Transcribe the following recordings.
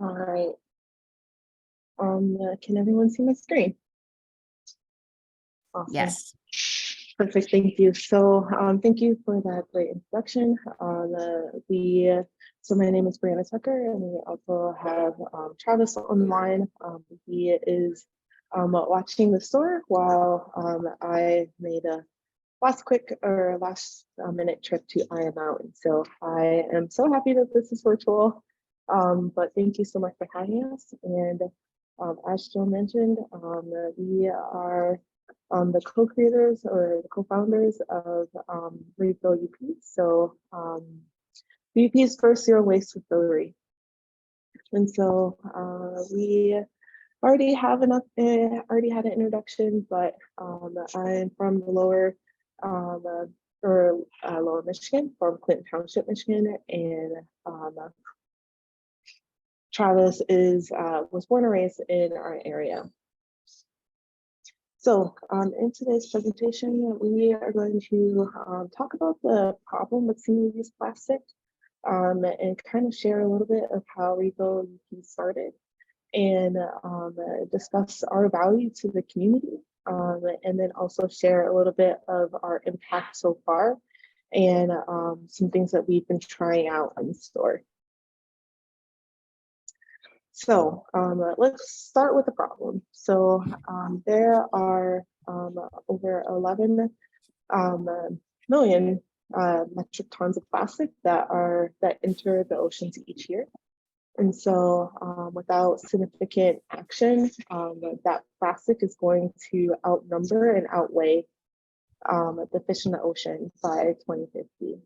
All right. Can everyone see my screen? Awesome. Yes. Perfect. Thank you. So, thank you for that great introduction. So my name is Briana Tucker, and we also have Travis on the line. He is watching the store while I made a last minute trip to Iron Mountain. So I am so happy that this is virtual. But thank you so much for having us. And as Jill mentioned, we are the co-creators or the co-founders of Refill U.P. So UP's first zero waste refillery. And so we already had an introduction, but I'm from the lower Michigan, from Clinton Township, Michigan, and Travis was born and raised in our area. So in today's presentation, we are going to talk about the problem with single-use plastic and kind of share a little bit of how Refill U.P. started, and discuss our value to the community, and then also share a little bit of our impact so far and some things that we've been trying out in the store. So let's start with the problem. So there are over 11 million metric tons of plastic that enter the oceans each year. And so without significant action, that plastic is going to outnumber and outweigh the fish in the ocean by 2050.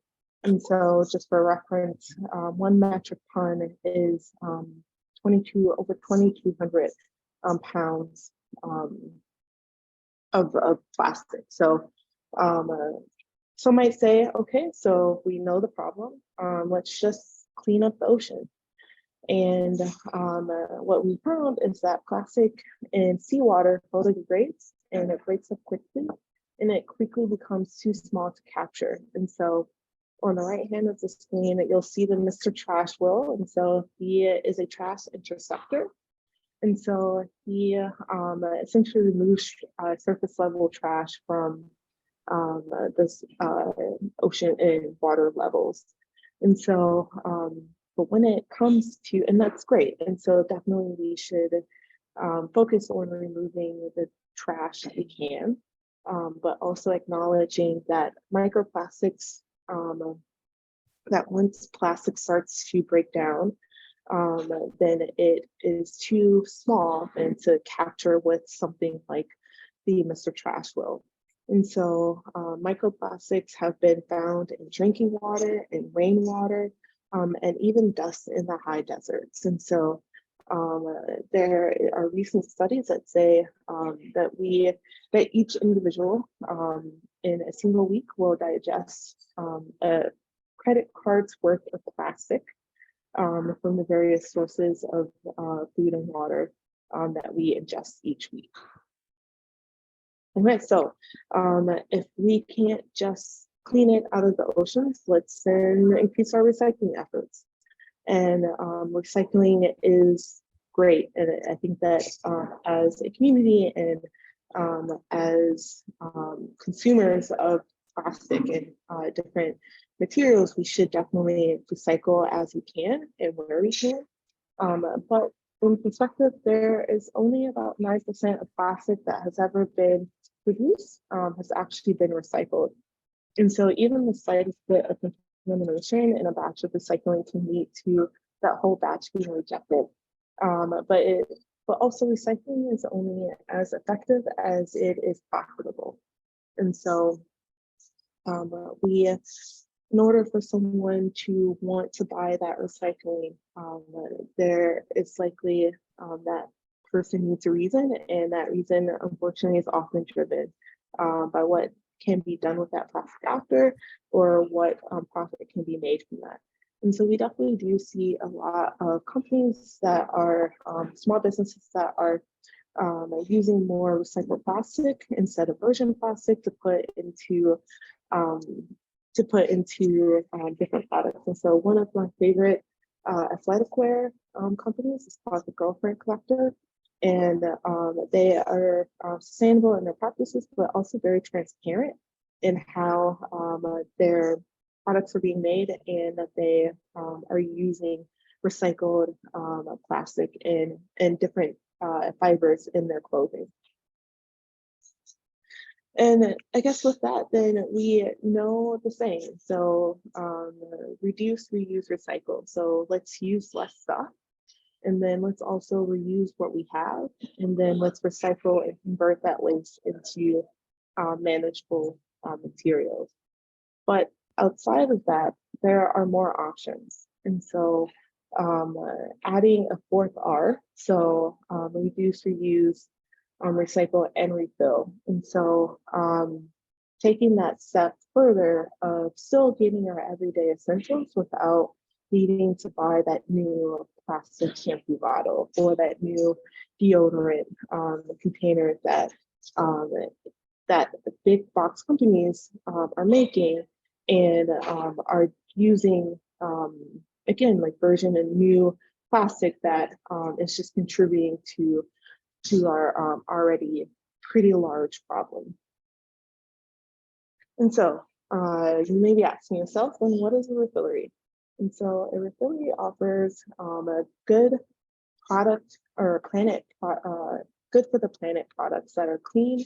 And so just for reference, 1 metric ton is over 2,200 pounds of plastic. So some might say, okay, so we know the problem, let's just clean up the ocean. And what we found is that plastic in seawater photodegrades, and it breaks up quickly, and it quickly becomes too small to capture. And so on the right hand of the screen, you'll see the Mr. Trash wheel. And so he is a trash interceptor. And so he essentially removes surface level trash from this ocean and water levels. And so, but when it comes to, and that's great. And so definitely we should focus on removing the trash that we can, but also acknowledging that microplastics, that once plastic starts to break down, then it is too small and to capture with something like the Mr. Trash will. And so microplastics have been found in drinking water, in rainwater, and even dust in the high deserts. And so there are recent studies that say that each individual in a single week will digest a credit card's worth of plastic from the various sources of food and water that we ingest each week. Okay, so if we can't just clean it out of the oceans, let's then increase our recycling efforts. And recycling is great. And I think that as a community and as consumers of plastic and different materials, we should definitely recycle as we can and where we can. But in perspective, there is only about 9% of plastic that has ever been produced has actually been recycled. And so even the slightest bit of contamination in a batch of recycling can lead to that whole batch being rejected. But also recycling is only as effective as it is profitable. And so in order for someone to want to buy that recycling, there is likely that person needs a reason, and that reason unfortunately is often driven by what can be done with that plastic after, or what profit can be made from that. And so we definitely do see a lot of companies that are small businesses that are using more recycled plastic instead of virgin plastic to put into different products. And so one of my favorite athletic wear companies. It's called the Girlfriend Collector. And they are sustainable in their practices, but also very transparent in how their products are being made and that they are using recycled plastic and different fibers in their clothing. And I guess with that, then we know the saying. So reduce, reuse, recycle. So let's use less stuff. And then let's also reuse what we have. And then let's recycle and convert that waste into manageable materials. But outside of that, there are more options. And so adding a fourth R, so reduce, reuse, recycle, and refill. And so taking that step further of still getting our everyday essentials without needing to buy that new plastic shampoo bottle or that new deodorant container that that big box companies are making and are using, again, like version and new plastic that is just contributing to our already pretty large problem. And so you may be asking yourself, well, what is a refillery? And so a refillery offers a good product or planet, good for the planet products that are clean,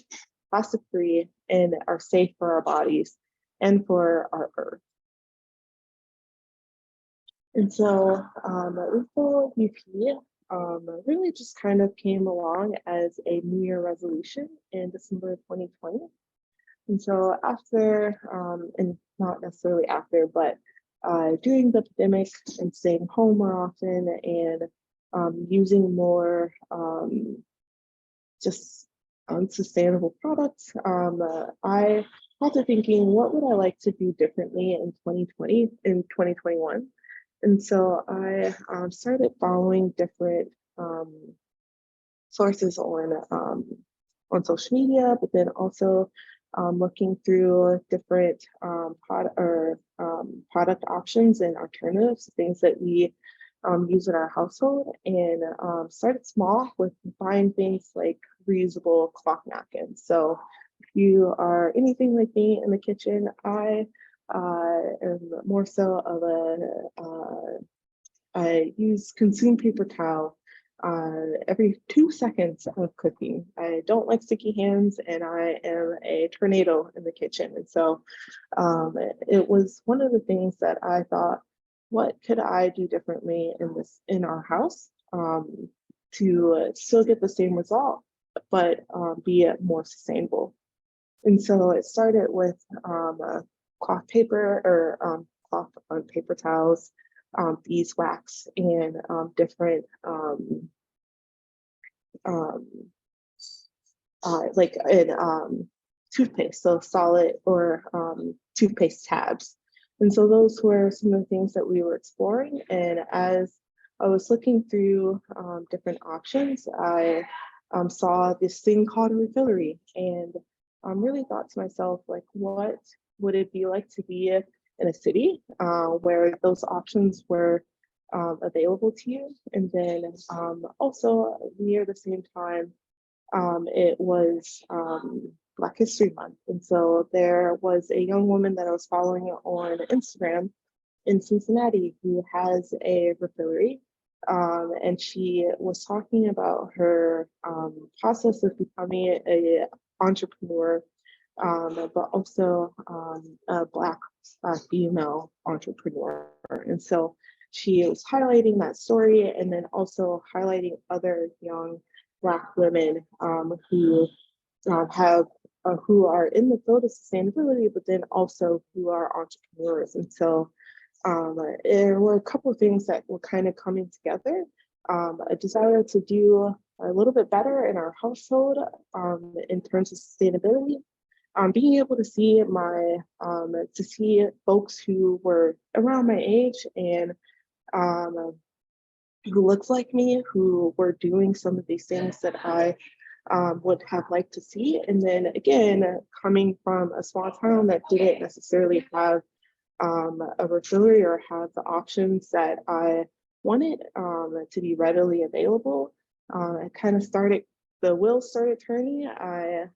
plastic free, and are safe for our bodies and for our earth. And so Refill U.P really just kind of came along as a New Year resolution in December of 2020. And so after, and not necessarily after, but during the pandemic and staying home more often and using more just unsustainable products, I got to thinking, what would I like to do differently in 2020, in 2021? And so I started following different sources on social media, but then also looking through different product options and alternatives, things that we use in our household, and started small with buying things like reusable cloth napkins. So if you are anything like me in the kitchen, I am more so of I use consumed paper towel every 2 seconds of cooking. I don't like sticky hands, and I am a tornado in the kitchen. And so it was one of the things that I thought, what could I do differently in our house to still get the same result, but be more sustainable? And so it started with cloth paper or cloth on paper towels, beeswax, and different toothpaste, so solid or toothpaste tabs. And so those were some of the things that we were exploring. And as I was looking through different options, I saw this thing called a Refillery, and really thought to myself, like, what would it be like to be in a city where those options were available to you? And then also near the same time, it was Black History Month. And so there was a young woman that I was following on Instagram in Cincinnati who has a Refillery. And she was talking about her process of becoming an entrepreneur, but also a Black female entrepreneur. And so she was highlighting that story, and then also highlighting other young Black women who are in the field of sustainability, but then also who are entrepreneurs. And so there were a couple of things that were kind of coming together. A desire to do a little bit better in our household in terms of sustainability. Being able to see folks who were around my age and who looked like me, who were doing some of these things that I would have liked to see. And then again, coming from a small town that didn't necessarily have a Refillery or have the options that I wanted to be readily available. I kind of started, the wheels started turning. I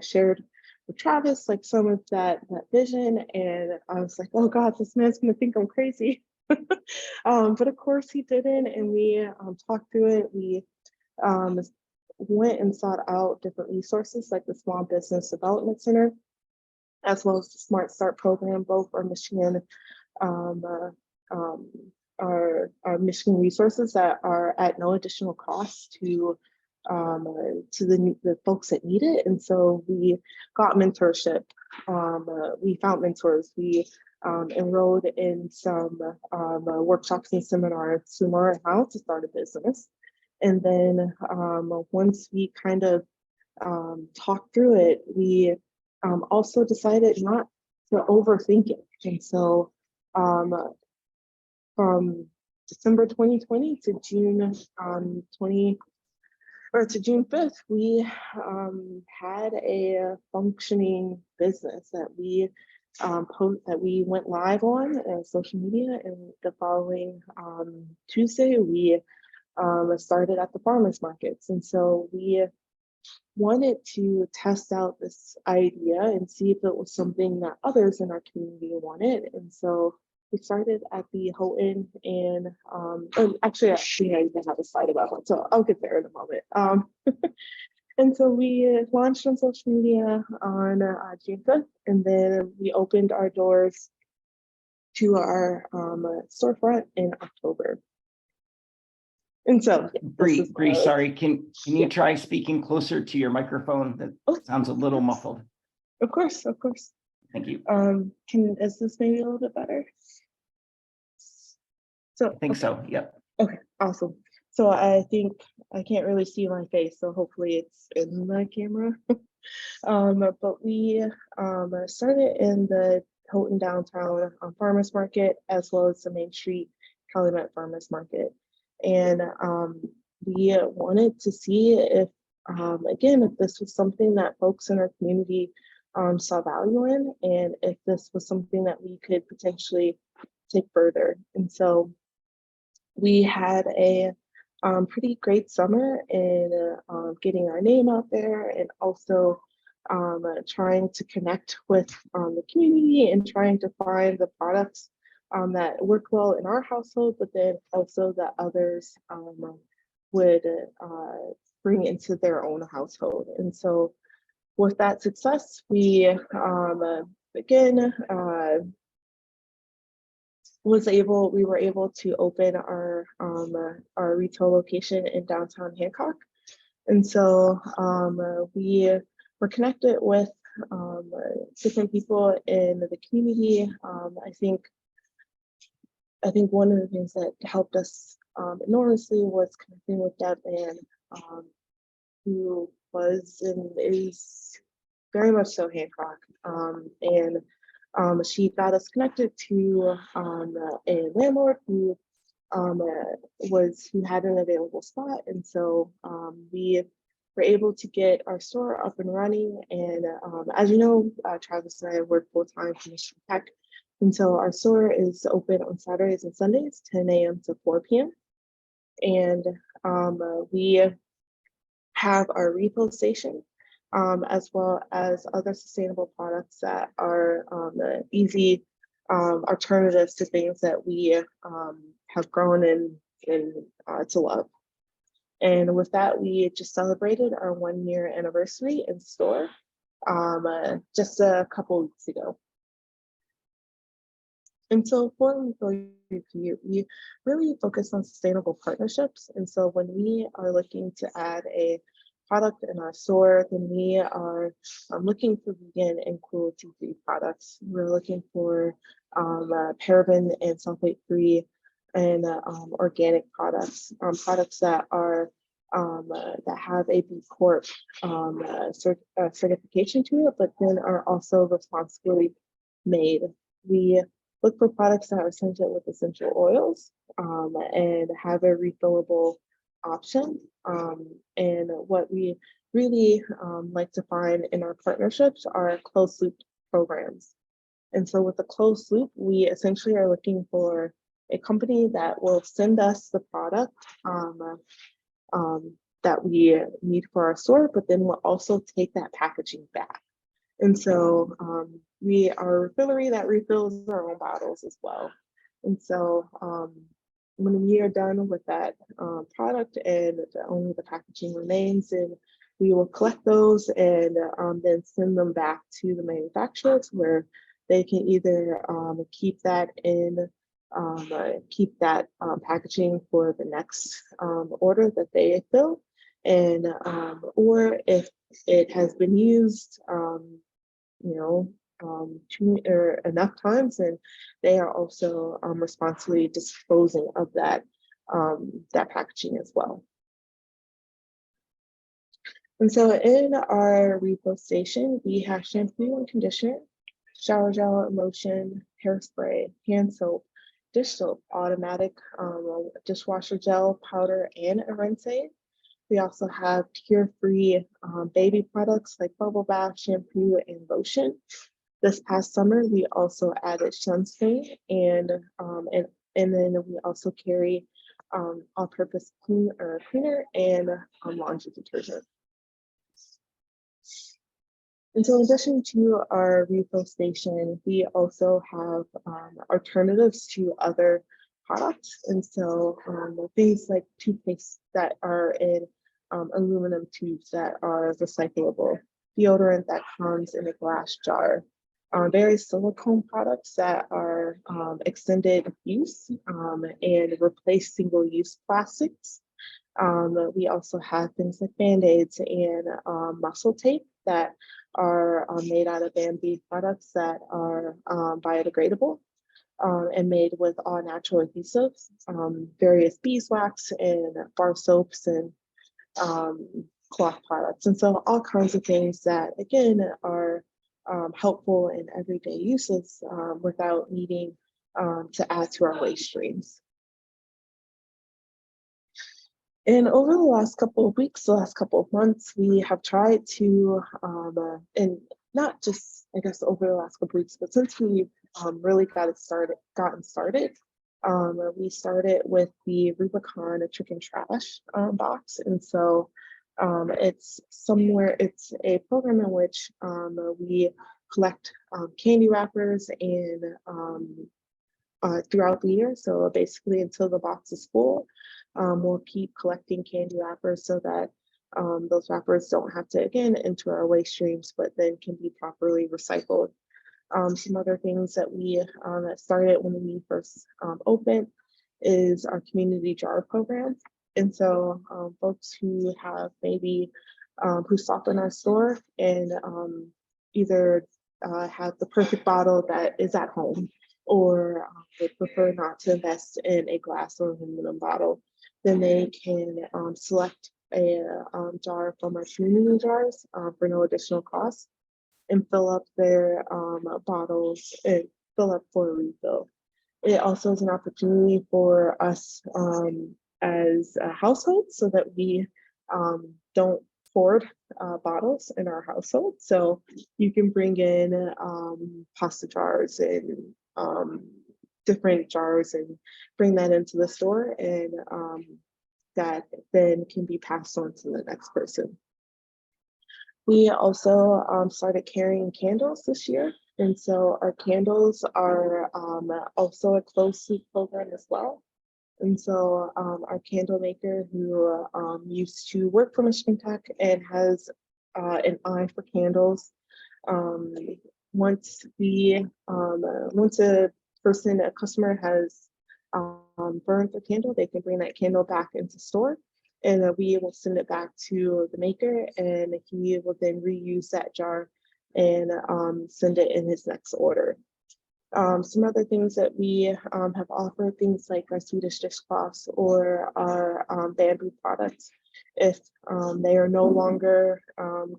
shared with Travis like some of that vision, and I was like, oh God, this man's gonna think I'm crazy. But of course he didn't, and we talked through it. We went and sought out different resources like the Small Business Development Center, as well as the Smart Start program. Both are Michigan are Michigan resources that are at no additional cost to the folks that need it. And so we got mentorship. We found mentors. We enrolled in some workshops and seminars to learn how to start a business. And then once we kind of talked through it, we also decided not to overthink it. And so from December 2020 to June 5th, we had a functioning business that we went live on social media, and the following Tuesday we started at the farmers markets. And so we wanted to test out this idea and see if it was something that others in our community wanted. And so we started at the Houghton, and actually I even have a slide about it, so I'll get there in a moment. And so we launched on social media on June 5th, and then we opened our doors to our storefront in October. And so, Bree, sorry, can you try speaking closer to your microphone? That sounds a little muffled. Of course. Thank you. Is this maybe a little bit better? So I think so, yep. Okay, awesome. So I think I can't really see my face, so hopefully it's in the camera. But we started in the Houghton downtown farmers market, as well as the Main Street Calumet farmers market. And we wanted to see if, again, if this was something that folks in our community saw value in, and if this was something that we could potentially take further. And so we had a pretty great summer in getting our name out there, and also trying to connect with the community and trying to find the products that work well in our household, but then also that others would bring into their own household. And so with that success, we again we were able to open our retail location in downtown Hancock. And so we were connected with different people in the community. I think one of the things that helped us enormously was connecting with Deb Ann, who was and is very much so Hancock. And she got us connected to a landlord who had an available spot. And so we were able to get our store up and running. And as you know, Travis and I work full-time for Michigan Tech. And so our store is open on Saturdays and Sundays, 10 a.m. to 4 p.m. And we have our refill station, as well as other sustainable products that are easy alternatives to things that we have grown to love. And with that, we just celebrated our 1-year anniversary in store just a couple weeks ago. And so for Refill U.P, we really focus on sustainable partnerships. And so when we are looking to add a product in our store, then we are looking for vegan and cruelty-free products. We're looking for paraben and sulfate-free and organic products, products that are that have a B Corp certification to it, but then are also responsibly made. We look for products that are scented with essential oils and have a refillable option. And what we really like to find in our partnerships are closed loop programs. And so with the closed loop, we essentially are looking for a company that will send us the product that we need for our store, but then we'll also take that packaging back. And so we are a refillery that refills our own bottles as well. And so when we are done with that product and only the packaging remains, and we will collect those and then send them back to the manufacturers where they can either keep that in, keep that packaging for the next order that they fill, and or if it has been used, two or enough times, and they are also responsibly disposing of that that packaging as well. And so in our refill station, we have shampoo and conditioner, shower gel, lotion, hairspray, hand soap, dish soap, automatic dishwasher gel, powder, and a rinse aid. We also have tear-free baby products like bubble bath, shampoo, and lotion. This past summer, we also added sunscreen, and then we also carry all-purpose cleaner and laundry detergent. And so in addition to our refill station, we also have alternatives to other products. And so things like toothpaste that are in aluminum tubes that are recyclable, deodorant that comes in a glass jar, various silicone products that are extended use and replace single-use plastics. We also have things like Band-Aids and muscle tape that are made out of bamboo products that are biodegradable and made with all natural adhesives, various beeswax and bar soaps and cloth products. And so all kinds of things that, again, are helpful in everyday uses without needing to add to our waste streams. And over the last couple of weeks, the last couple of months, we have tried to, and not just, I guess, over the last couple of weeks, but since we've really gotten started, we started with the Rubicon Trick and Trash box. And so it's a program in which we collect candy wrappers and throughout the year. So basically until the box is full, we'll keep collecting candy wrappers so that those wrappers don't have to, again, enter our waste streams, but then can be properly recycled. Some other things that we started when we first opened is our community jar program. And so folks who have maybe who stop in our store and either have the perfect bottle that is at home, or they prefer not to invest in a glass or aluminum bottle, then they can select a jar from our community jars for no additional cost and fill up their bottles and fill up for a refill. It also is an opportunity for us as a household so that we don't hoard bottles in our household. So you can bring in pasta jars and different jars and bring that into the store, and that then can be passed on to the next person. We also started carrying candles this year. And so our candles are also a closed loop program as well. And so our candle maker who used to work for Michigan Tech and has an eye for candles, once a customer has burned their candle, they can bring that candle back into store, and we will send it back to the maker, and he will then reuse that jar and send it in his next order. Some other things that we have offered, things like our Swedish dishcloths or our bamboo products. If they are no longer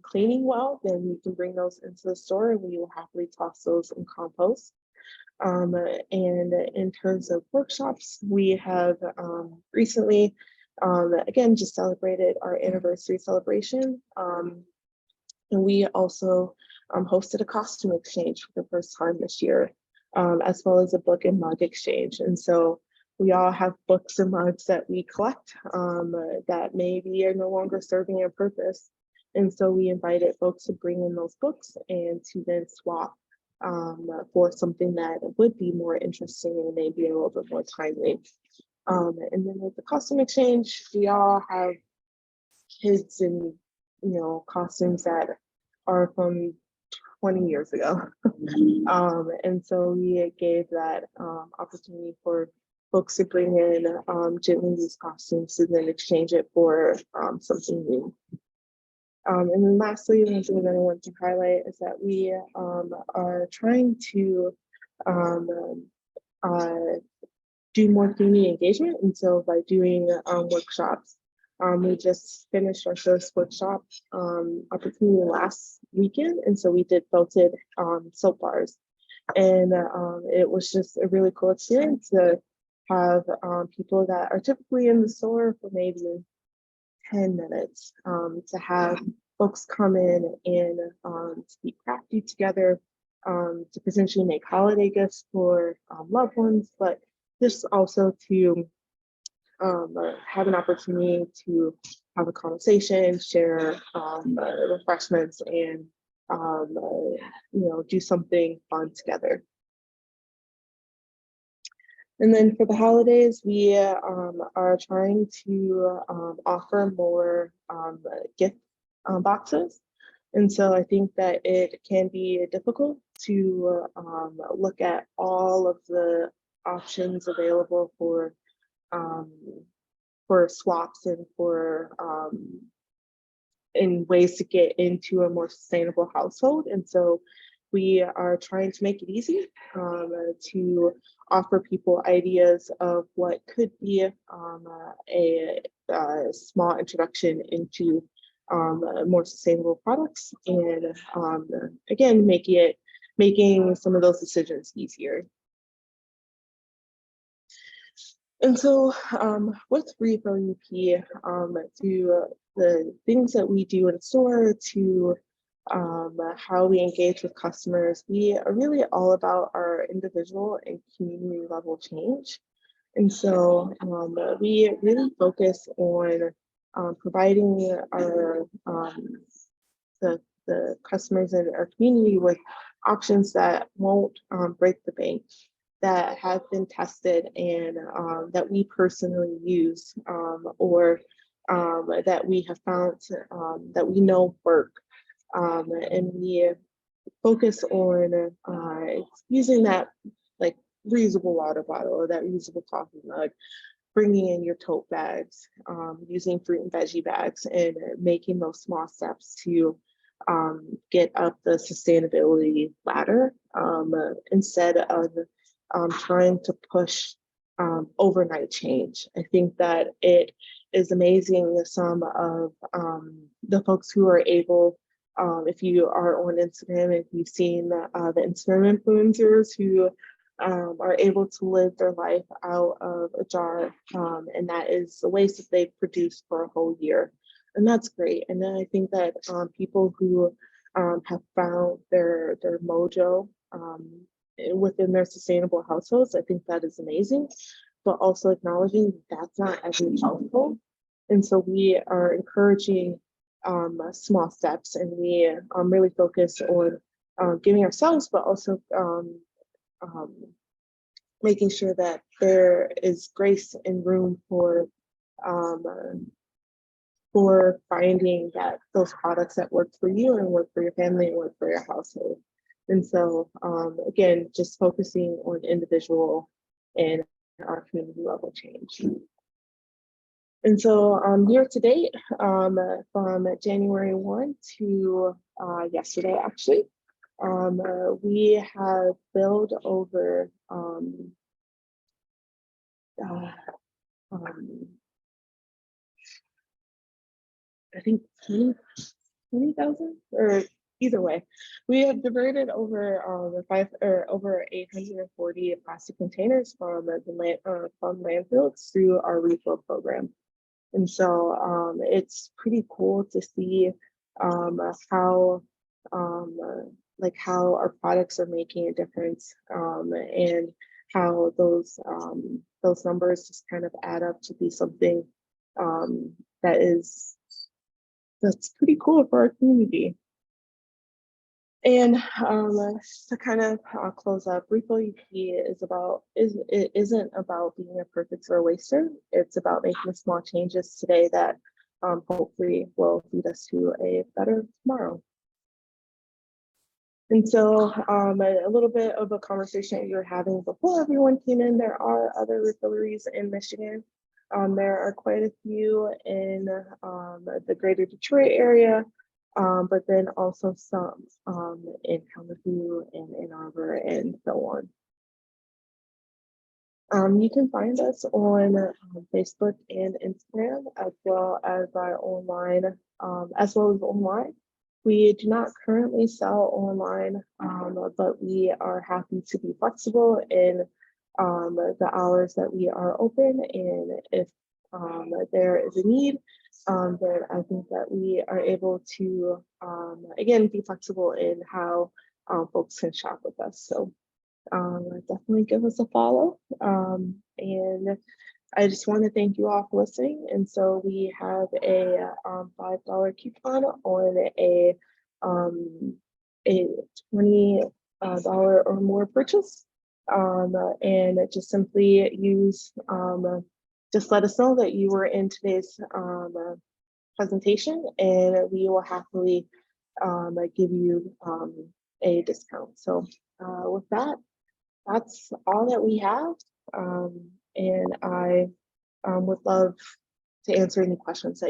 cleaning well, then we can bring those into the store and we will happily toss those in compost. And in terms of workshops, we have recently, again, just celebrated our anniversary celebration. And we also hosted a costume exchange for the first time this year, as well as a book and mug exchange. And so we all have books and mugs that we collect that maybe are no longer serving a purpose. And so we invited folks to bring in those books and to then swap for something that would be more interesting and maybe a little bit more timely. And then with the costume exchange, we all have kids and, costumes that are from 20 years ago. And so we gave that opportunity for folks to bring in gently used costumes and then exchange it for something new. And then lastly, one thing that I want to highlight is that we are trying to do more community engagement. And so by doing workshops, we just finished our first workshop opportunity last weekend. And so we did felted soap bars. And it was just a really cool experience to have people that are typically in the store for maybe 10 minutes to have folks come in and to be crafty together, to potentially make holiday gifts for loved ones, but just also to have an opportunity to have a conversation, share refreshments, and do something fun together. And then for the holidays, we are trying to offer more gift boxes. And so I think that it can be difficult to look at all of the options available for swaps and for in ways to get into a more sustainable household. And so we are trying to make it easy to offer people ideas of what could be a small introduction into more sustainable products, and again, making some of those decisions easier. And so with Refill U.P, to the things that we do in store, to how we engage with customers, we are really all about our individual and community level change. And so we really focus on providing our the customers in our community with options that won't break the bank, that have been tested and that we personally use, or that we have found that we know work. And we focus on using that like reusable water bottle or that reusable coffee mug, bringing in your tote bags, using fruit and veggie bags, and making those small steps to get up the sustainability ladder instead of trying to push overnight change. I think that it is amazing some of the folks who are able, if you are on Instagram, if you've seen the Instagram influencers who are able to live their life out of a jar, and that is the waste that they've produced for a whole year. And that's great. And then I think that people who have found their mojo within their sustainable households, I think that is amazing, but also acknowledging that's not every household. And so we are encouraging small steps, and we really focus on giving ourselves, but also making sure that there is grace and room for finding that those products that work for you and work for your family and work for your household. And so again, just focusing on individual and our community level change. And so year to date, from January 1 to yesterday, actually, we have billed over I think 20,000, or either way, we have diverted over over 840 plastic containers from from landfills through our refill program. And so it's pretty cool to see how how our products are making a difference, and how those numbers just kind of add up to be something that's pretty cool for our community. And to kind of close up, Refill U.P isn't about being a perfect zero waster. It's about making small changes today that hopefully will lead us to a better tomorrow. And so a little bit of a conversation you were having before everyone came in, there are other refilleries in Michigan. There are quite a few in the greater Detroit area, but then also some in Kalamazoo and Ann Arbor and so on. You can find us on Facebook and Instagram, as well as online. We do not currently sell online, but we are happy to be flexible in the hours that we are open. And if there is a need, then I think that we are able to, again, be flexible in how folks can shop with us. So definitely give us a follow. And I just want to thank you all for listening. And so we have a $5 coupon on a $20 or more purchase. And just simply use, just let us know that you were in today's presentation, and we will happily give you a discount. So with that, that's all that we have. And I would love to answer any questions that